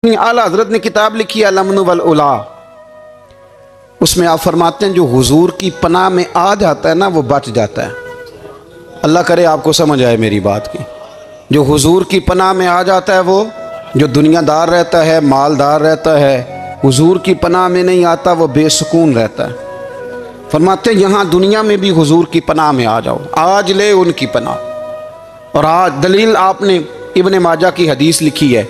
اعلیٰ حضرت نے کتاب لکھی الامن والعلا، اس میں آپ فرماتے ہیں جو حضور کی پناہ میں آ جاتا ہے نا وہ بچ جاتا ہے۔ اللہ کرے آپ کو سمجھ آئے میری بات کی۔ جو حضور کی پناہ میں آ جاتا ہے وہ جو دنیا دار رہتا ہے، مالدار رہتا ہے، حضور کی پناہ میں نہیں آتا وہ بے سکون رہتا ہے۔ فرماتے ہیں یہاں دنیا میں بھی حضور کی پناہ میں آ جاؤ، آج لے ان کی پناہ۔ اور آج دلیل آپ نے ابن ماجہ کی حدیث لکھی ہے،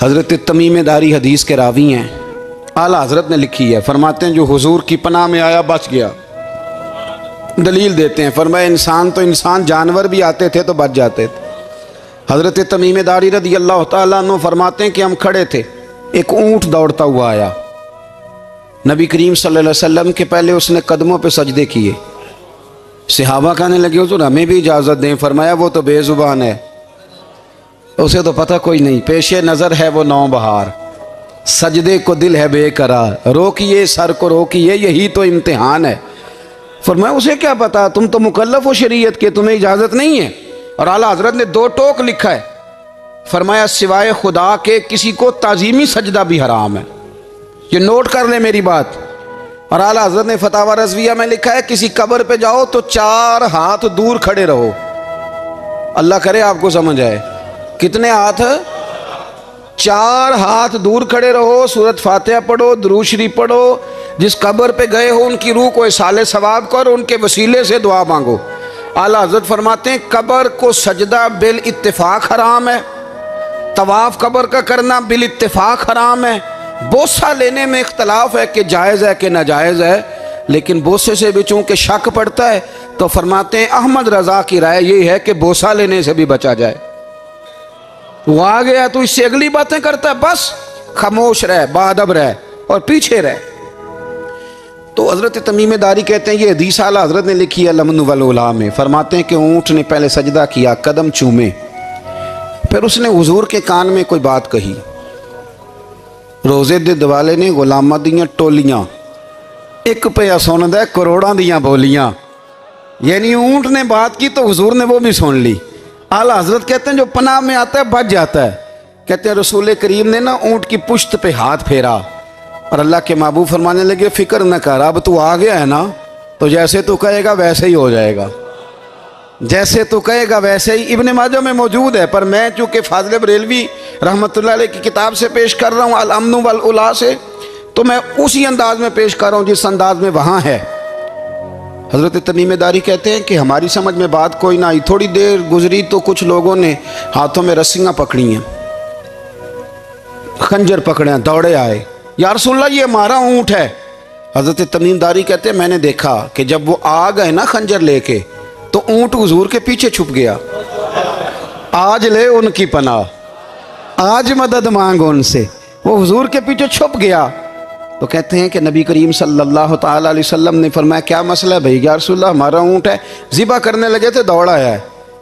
حضرت تمیم داری حدیث کے راوی ہیں، اعلیٰ حضرت نے لکھی ہے، فرماتے ہیں جو حضور کی پناہ میں آیا بچ گیا۔ دلیل دیتے ہیں، فرمایا انسان تو انسان، جانور بھی آتے تھے تو بچ جاتے تھے۔ حضرت تمیم داری رضی اللہ تعالیٰ عنہ فرماتے ہیں کہ ہم کھڑے تھے، ایک اونٹ دوڑتا ہوا آیا، نبی کریم صلی اللہ علیہ وسلم کے پہلے اس نے قدموں پہ سجدے کیے۔ صحابہ کہنے لگے حضور ہمیں بھی اجازت دیں، فرمایا وہ تو بے زبان ہے، اسے تو پتہ کوئی نہیں، پیش نظر ہے وہ نو بہار، سجدے کو دل ہے بے قرار، روکیے سر کو روکیے یہی تو امتحان ہے۔ فرمایا اسے کیا پتا، تم تو مکلف ہو شریعت کے، تمہیں اجازت نہیں ہے۔ اور اعلیٰ حضرت نے دو ٹوک لکھا ہے، فرمایا سوائے خدا کے کسی کو تعظیمی سجدہ بھی حرام ہے۔ یہ نوٹ کر لیں میری بات۔ اور اعلیٰ حضرت نے فتاوی رضویہ میں لکھا ہے کسی قبر پہ جاؤ تو 4 ہاتھ دور کھڑے رہو۔ اللہ کرے آپ کو سمجھ آئے، کتنے ہاتھ؟ 4 ہاتھ دور کھڑے رہو، سورۃ فاتحہ پڑھو، درود شریف پڑھو، جس قبر پہ گئے ہو ان کی روح کو اصال ثواب کرو، ان کے وسیلے سے دعا مانگو۔ اعلیٰ حضرت فرماتے ہیں قبر کو سجدہ بالاتفاق حرام ہے، طواف قبر کا کرنا بالاتفاق حرام ہے، بوسہ لینے میں اختلاف ہے کہ جائز ہے کہ ناجائز ہے، لیکن بوسے سے بھی چونکہ شک پڑتا ہے تو فرماتے ہیں احمد رضا کی رائے یہ ہے کہ بوسہ لینے سے بھی بچا جائے۔ وہ آ گیا تو اس سے اگلی باتیں کرتا ہے، بس خاموش رہ، باادب رہ اور پیچھے رہ۔ تو حضرت تمیم داری کہتے ہیں یہ حدیث اعلیٰ حضرت نے لکھی ہے الامن والعلا میں، فرماتے ہیں کہ اونٹ نے پہلے سجدہ کیا، قدم چومے، پھر اس نے حضور کے کان میں کوئی بات کہی۔ روزے دے دوالے نے غلامہ دیاں ٹولیاں، ایک پیا سن دے کروڑاں دیاں بولیاں، یعنی اونٹ نے بات کی تو حضور نے وہ بھی سن لی۔ اعلیٰ حضرت کہتے ہیں جو پناہ میں آتا ہے بچ جاتا ہے۔ کہتے ہیں رسول کریم نے نا اونٹ کی پشت پہ ہاتھ پھیرا اور اللہ کے محبوب فرمانے لگے فکر نہ کر، اب تو آ گیا ہے نا تو جیسے تو کہے گا ویسے ہی ہو جائے گا، جیسے تو کہے گا ویسے ہی۔ ابن ماجہ میں موجود ہے، پر میں چونکہ فاضل بریلوی رحمۃ اللہ علیہ کی کتاب سے پیش کر رہا ہوں الامن والعلا سے، تو میں اسی انداز میں پیش کر رہا ہوں جس انداز میں وہاں ہے۔ حضرت تمیم داری کہتے ہیں کہ ہماری سمجھ میں بات کوئی نہ آئی، تھوڑی دیر گزری تو کچھ لوگوں نے ہاتھوں میں رسیاں پکڑی ہیں، خنجر پکڑے ہیں، دوڑے آئے، یا رسول اللہ یہ ہمارا اونٹ ہے۔ حضرت تمیم داری کہتے ہیں میں نے دیکھا کہ جب وہ آ گئے نا خنجر لے کے تو اونٹ حضور کے پیچھے چھپ گیا۔ آج لے ان کی پناہ، آج مدد مانگ ان سے، وہ حضور کے پیچھے چھپ گیا۔ تو کہتے ہیں کہ نبی کریم صلی اللہ تعالیٰ علیہ وسلم نے فرمایا کیا مسئلہ ہے بھائی؟ یا رسول اللہ ہمارا اونٹ ہے، ذبح کرنے لگے تھے دوڑ آیا ہے۔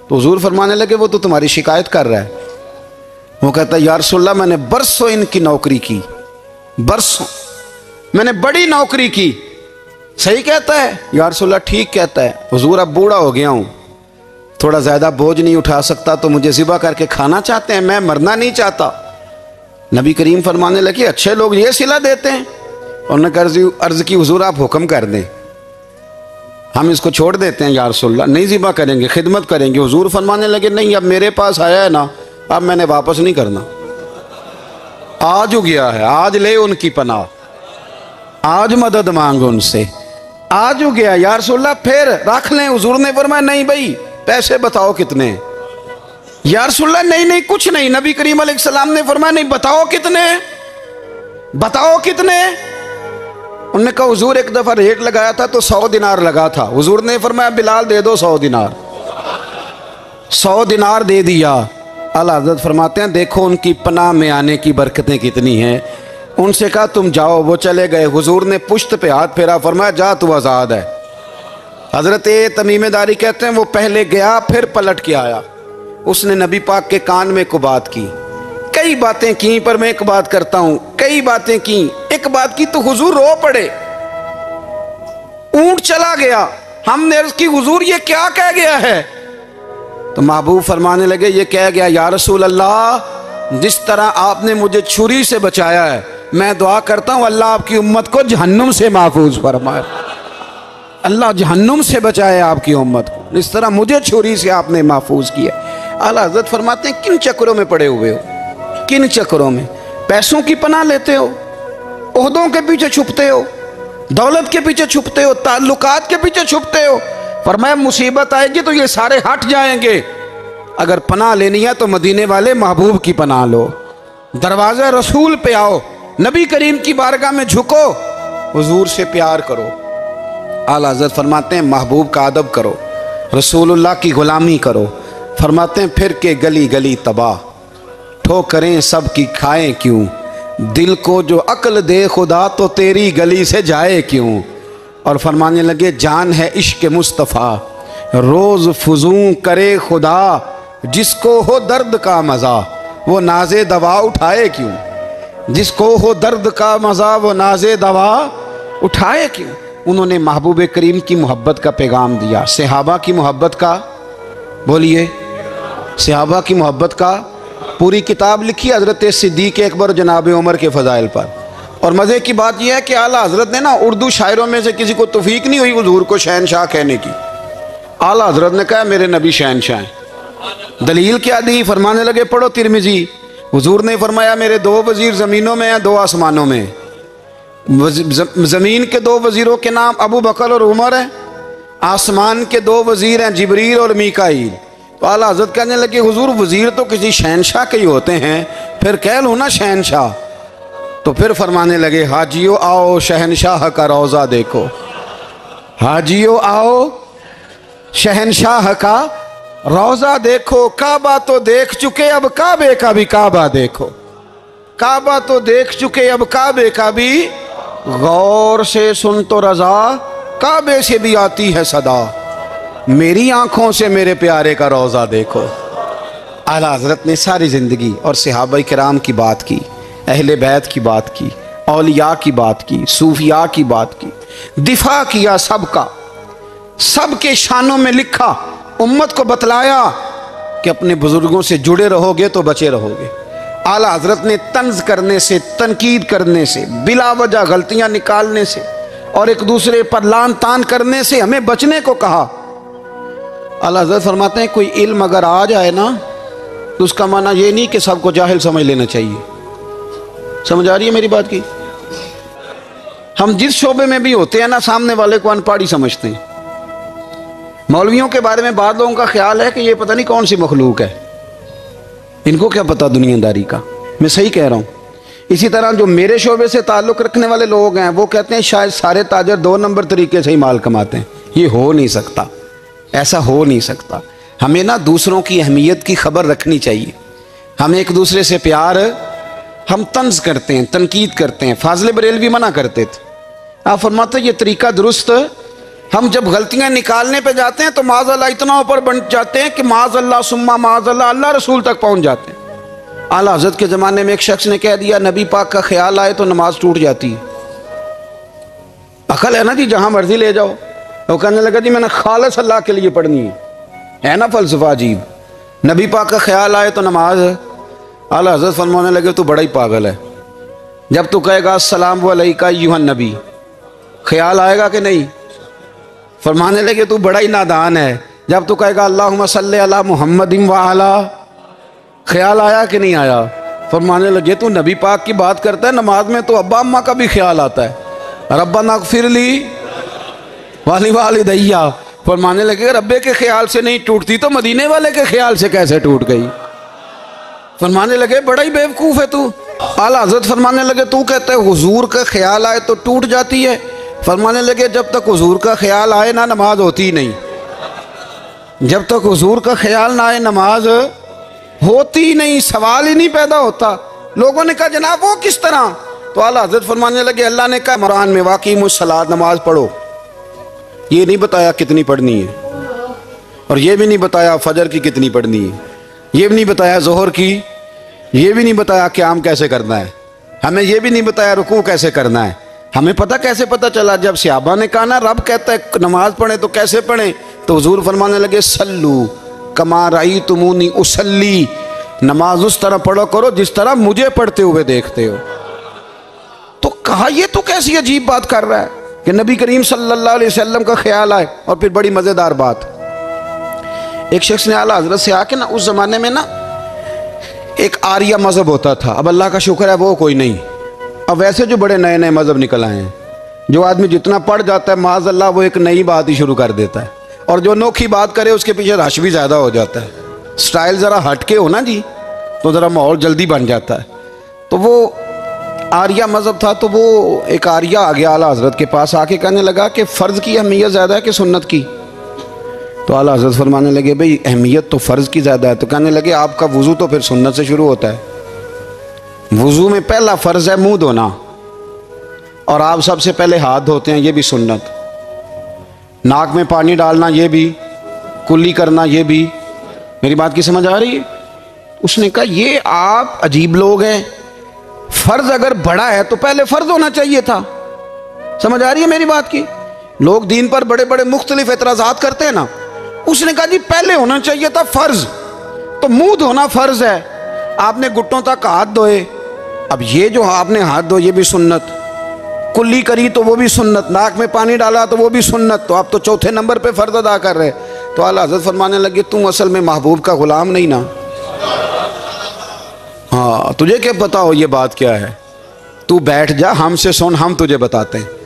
تو حضور فرمانے لگے وہ تو تمہاری شکایت کر رہا ہے۔ وہ کہتا ہے یا رسول اللہ میں نے برسوں ان کی نوکری کی، برسوں میں نے بڑی نوکری کی۔ صحیح کہتا ہے یا رسول اللہ؟ ٹھیک کہتا ہے حضور، اب بوڑھا ہو گیا ہوں، تھوڑا زیادہ بوجھ نہیں اٹھا سکتا تو مجھے ذبح کر کے کھانا چاہتے ہیں، میں مرنا نہیں چاہتا۔ نبی کریم فرمانے لگے اچھے لوگ یہ صلہ دیتے ہیں؟ انہوں نے عرض کی حضور آپ حکم کر دیں، ہم اس کو چھوڑ دیتے ہیں یا رسول اللہ، نہیں ذبح کریں گے، خدمت کریں گے۔ حضور فرمانے لگے نہیں، اب میرے پاس آیا ہے نا، اب میں نے واپس نہیں کرنا، آج ہو گیا ہے، آج لے ان کی پناہ، آج مدد مانگ ان سے، آج ہو گیا یا رسول اللہ پھر رکھ لیں۔ حضور نے فرمایا نہیں بھائی پیسے بتاؤ کتنے؟ یا رسول اللہ نہیں کچھ نہیں۔ نبی کریم علیہ السلام نے فرمایا نہیں بتاؤ کتنے، بتاؤ کتنے؟ انہوں نے کہا حضور ایک دفعہ ریٹ لگایا تھا تو 100 دینار لگا تھا، حضور نے فرمایا بلال دے دو 100 دینار، 100 دینار دے دیا۔ اعلیٰ حضرت فرماتے ہیں دیکھو ان کی پناہ میں آنے کی برکتیں کتنی ہیں۔ ان سے کہا تم جاؤ، وہ چلے گئے، حضور نے پشت پہ ہاتھ پھیرا، فرمایا جا تو آزاد ہے۔ حضرت تمیم داری کہتے ہیں وہ پہلے گیا پھر پلٹ کے آیا، اس نے نبی پاک کے کان میں کو بات کی، کئی باتیں کی، پر میں ایک بات کرتا ہوں، کئی باتیں کی، ایک بات کی تو حضور رو پڑے۔ اونٹ چلا گیا، ہم نے عرض کی حضور یہ کیا کہہ گیا ہے؟ تو محبوب فرمانے لگے یہ کہہ گیا یا رسول اللہ جس طرح آپ نے مجھے چھری سے بچایا ہے، میں دعا کرتا ہوں اللہ آپ کی امت کو جہنم سے محفوظ فرمائے۔ اللہ جہنم سے بچائے آپ کی امت کو، جس طرح مجھے چھری سے آپ نے محفوظ کیا۔ اعلیٰ حضرت فرماتے ہیں کن چکروں میں پڑے ہوئے ہو؟ کن چکروں میں؟ پیسوں کی پناہ لیتے ہو، عہدوں کے پیچھے چھپتے ہو، دولت کے پیچھے چھپتے ہو، تعلقات کے پیچھے چھپتے ہو۔ فرمایا مصیبت آئے گی تو یہ سارے ہٹ جائیں گے۔ اگر پناہ لینی ہے تو مدینے والے محبوب کی پناہ لو، دروازہ رسول پہ آؤ، نبی کریم کی بارگاہ میں جھکو، حضور سے پیار کرو۔ اعلیٰ حضرت فرماتے ہیں محبوب کا ادب کرو، رسول اللہ کی غلامی کرو۔ فرماتے ہیں پھر کے گلی گلی تباہ، ٹھوکریں سب کی کھائیں کیوں، دل کو جو عقل دے خدا تو تیری گلی سے جائے کیوں۔ اور فرمانے لگے جان ہے عشق مصطفیٰ، روز فزوں کرے خدا، جس کو ہو درد کا مزہ وہ ناز دوا اٹھائے کیوں۔ جس کو ہو درد کا مزہ وہ ناز دوا اٹھائے کیوں۔ انہوں نے محبوب کریم کی محبت کا پیغام دیا، صحابہ کی محبت کا، بولیے، صحابہ کی محبت کا پوری کتاب لکھی حضرت صدیق اکبر جناب عمر کے فضائل پر۔ اور مزے کی بات یہ ہے کہ اعلیٰ حضرت نے نا اردو شاعروں میں سے کسی کو توفیق نہیں ہوئی حضور کو شہنشاہ کہنے کی۔ اعلیٰ حضرت نے کہا میرے نبی شہنشاہ ہیں۔ دلیل کیا دی؟ فرمانے لگے پڑھو ترمذی، حضور نے فرمایا میرے 2 وزیر زمینوں میں ہیں، 2 آسمانوں میں۔ زمین کے 2 وزیروں کے نام ابو بکر اور عمر ہیں، آسمان کے 2 وزیر ہیں جبریل اور میکائیل۔ تو اعلیٰ حضرت کہنے لگے حضور وزیر تو کسی شہنشاہ کے ہی ہوتے ہیں، پھر کہہ لوں نا شہنشاہ۔ تو پھر فرمانے لگے حاجیو آؤ شہنشاہ کا روضہ دیکھو، حاجیو آؤ شہنشاہ کا روضہ دیکھو، کعبہ تو دیکھ چکے اب کعبے کا بھی کعبہ دیکھو، کعبہ تو دیکھ چکے اب کعبے کا بھی، غور سے سن تو رضا کعبے سے بھی آتی ہے صدا، میری آنکھوں سے میرے پیارے کا روضہ دیکھو۔ اعلیٰ حضرت نے ساری زندگی اور صحابہ کرام کی بات کی، اہل بیت کی بات کی، اولیاء کی بات کی، صوفیاء کی بات کی، دفاع کیا سب کا، سب کے شانوں میں لکھا، امت کو بتلایا کہ اپنے بزرگوں سے جڑے رہو گے تو بچے رہو گے۔ اعلیٰ حضرت نے طنز کرنے سے، تنقید کرنے سے، بلا وجہ غلطیاں نکالنے سے اور ایک دوسرے پر لان تان کرنے سے ہمیں بچنے کو کہا۔ اعلیٰ حضرت فرماتے ہیں کوئی علم اگر آ جائے نا تو اس کا معنی یہ نہیں کہ سب کو جاہل سمجھ لینا چاہیے۔ سمجھ آ رہی ہے میری بات کی؟ ہم جس شعبے میں بھی ہوتے ہیں نا سامنے والے کو ان پڑھ ہی سمجھتے ہیں۔ مولویوں کے بارے میں بعض لوگوں کا خیال ہے کہ یہ پتہ نہیں کون سی مخلوق ہے، ان کو کیا پتہ دنیا داری کا۔ میں صحیح کہہ رہا ہوں۔ اسی طرح جو میرے شعبے سے تعلق رکھنے والے لوگ ہیں وہ کہتے ہیں شاید سارے تاجر 2 نمبر طریقے سے ہی مال کماتے ہیں۔ یہ ہو نہیں سکتا، ایسا ہو نہیں سکتا۔ ہمیں نا دوسروں کی اہمیت کی خبر رکھنی چاہیے، ہم ایک دوسرے سے پیار، ہم طنز کرتے ہیں، تنقید کرتے ہیں۔ فاضل بریلوی منع کرتے تھے، آپ فرماتے یہ طریقہ درست، ہم جب غلطیاں نکالنے پہ جاتے ہیں تو معاذ اللہ اتنا اوپر بن جاتے ہیں کہ معاذ اللہ ثم معاذ اللہ اللہ رسول تک پہنچ جاتے ہیں۔ اعلیٰ حضرت کے زمانے میں ایک شخص نے کہہ دیا نبی پاک کا خیال آئے تو نماز ٹوٹ جاتی ہے۔ عقل ہے نا جی، جہاں مرضی لے جاؤ۔ وہ کہنے لگا جی میں نے خالص اللہ کے لیے پڑھنی ہے نا فلسفہ عجیب، نبی پاک کا خیال آئے تو نماز۔ اعلیٰ حضرت فرمانے لگے تو بڑا ہی پاگل ہے، جب تو کہے گا السلام علیکہ ایھا النبی خیال آئے گا کہ نہیں؟ فرمانے لگے تو بڑا ہی نادان ہے، جب تو کہے گا اللہم صلی علی محمد وعلی خیال آیا کہ نہیں آیا؟ فرمانے لگے تو نبی پاک کی بات کرتا ہے، نماز میں تو ابا اماں کا بھی خیال آتا ہے، ربنا اغفر لی والی والدیہ۔ فرمانے لگے ربے کے خیال سے نہیں ٹوٹتی تو مدینے والے کے خیال سے کیسے ٹوٹ گئی؟ فرمانے لگے بڑا ہی بیوقوف ہے تو۔ اعلیٰ حضرت فرمانے لگے تو کہتا ہے حضور کا خیال آئے تو ٹوٹ جاتی ہے۔ فرمانے لگے جب تک حضور کا خیال آئے نہ نماز ہوتی نہیں، جب تک حضور کا خیال نہ آئے نماز ہوتی نہیں، سوال ہی نہیں پیدا ہوتا۔ لوگوں نے کہا جناب وہ کس طرح؟ تو اعلیٰ حضرت فرمانے لگے اللہ نے کہا قرآن میں واقعی الصلاۃ نماز پڑھو، یہ نہیں بتایا کتنی پڑھنی ہے، اور یہ بھی نہیں بتایا فجر کی کتنی پڑھنی ہے، یہ بھی نہیں بتایا ظہر کی، یہ بھی نہیں بتایا قیام کیسے کرنا ہے، ہمیں یہ بھی نہیں بتایا رکوع کیسے کرنا ہے۔ ہمیں پتہ کیسے پتہ چلا؟ جب صحابہ نے کہا نا رب کہتا ہے نماز پڑھیں تو کیسے پڑھیں، تو حضور فرمانے لگے سلو کما رأیتمونی اصلی، نماز اس طرح پڑھو کرو جس طرح مجھے پڑھتے ہوئے دیکھتے ہو۔ تو کہا یہ تو کیسی عجیب بات کر رہا ہے کہ نبی کریم صلی اللہ علیہ وسلم کا خیال آئے۔ اور پھر بڑی مزیدار بات، ایک شخص نے اعلیٰ حضرت سے آ کے نا، اس زمانے میں نا ایک آریہ مذہب ہوتا تھا، اب اللہ کا شکر ہے وہ کوئی نہیں، اب ویسے جو بڑے نئے نئے مذہب نکل آئے ہیں، جو آدمی جتنا پڑھ جاتا ہے معاذ اللہ وہ ایک نئی بات ہی شروع کر دیتا ہے، اور جو انوکھی بات کرے اس کے پیچھے رش بھی زیادہ ہو جاتا ہے، سٹائل ذرا ہٹ کے ہو نا جی تو ذرا ماحول جلدی بن جاتا ہے۔ تو وہ آریہ مذہب تھا، تو وہ ایک آریہ آ گیا اعلیٰ حضرت کے پاس، آ کے کہنے لگا کہ فرض کی اہمیت زیادہ ہے کہ سنت کی؟ تو اعلیٰ حضرت فرمانے لگے بھئی اہمیت تو فرض کی زیادہ ہے۔ تو کہنے لگے آپ کا وضو تو پھر سنت سے شروع ہوتا ہے، وضو میں پہلا فرض ہے منہ دھونا، اور آپ سب سے پہلے ہاتھ دھوتے ہیں، یہ بھی سنت، ناک میں پانی ڈالنا یہ بھی، کلی کرنا یہ بھی۔ میری بات کی سمجھ آ رہی ہے؟ اس نے کہا یہ آپ عجیب لوگ ہیں، فرض اگر بڑا ہے تو پہلے فرض ہونا چاہیے تھا۔ سمجھ آ رہی ہے میری بات کی؟ لوگ دین پر بڑے بڑے مختلف اعتراضات کرتے ہیں نا، اس نے کہا جی پہلے ہونا چاہیے تھا فرض، تو منہ دھونا فرض ہے، آپ نے گھٹنوں تک ہاتھ دھوئے، اب یہ جو آپ نے ہاتھ دھوئے یہ بھی سنت، کلی کری تو وہ بھی سنت، ناک میں پانی ڈالا تو وہ بھی سنت، تو آپ تو چوتھے نمبر پہ فرض ادا کر رہے۔ تو اعلیٰ حضرت فرمانے لگے تم اصل میں محبوب کا غلام نہیں نا، ہاں تجھے کیا پتا ہو یہ بات کیا ہے، تو بیٹھ جا ہم سے سن، ہم تجھے بتاتے ہیں۔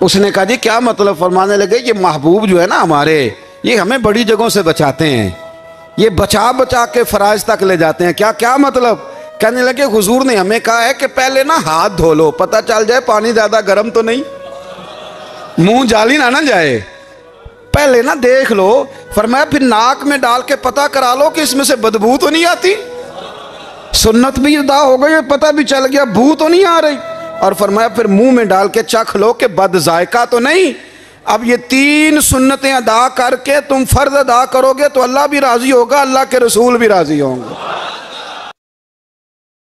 اس نے کہا جی کیا مطلب؟ فرمانے لگے یہ محبوب جو ہے نا ہمارے، یہ ہمیں بڑی جگہوں سے بچاتے ہیں، یہ بچا بچا کے فرائض تک لے جاتے ہیں۔ کیا مطلب؟ کہنے لگے حضور نے ہمیں کہا ہے کہ پہلے نا ہاتھ دھو لو، پتہ چل جائے پانی زیادہ گرم تو نہیں، منہ جالی نہ جائے، پہلے نا دیکھ لو۔ فرمایا پھر ناک میں ڈال کے پتہ کرا لو کہ اس میں سے بدبو تو نہیں آتی، سنت بھی ادا ہو گئی، پتہ بھی چل گیا بو تو نہیں آ رہی، اور فرمایا پھر منہ میں ڈال کے چکھ لو کہ بد ذائقہ تو نہیں۔ اب یہ 3 سنتیں ادا کر کے تم فرض ادا کرو گے تو اللہ بھی راضی ہوگا، اللہ کے رسول بھی راضی ہوں گے۔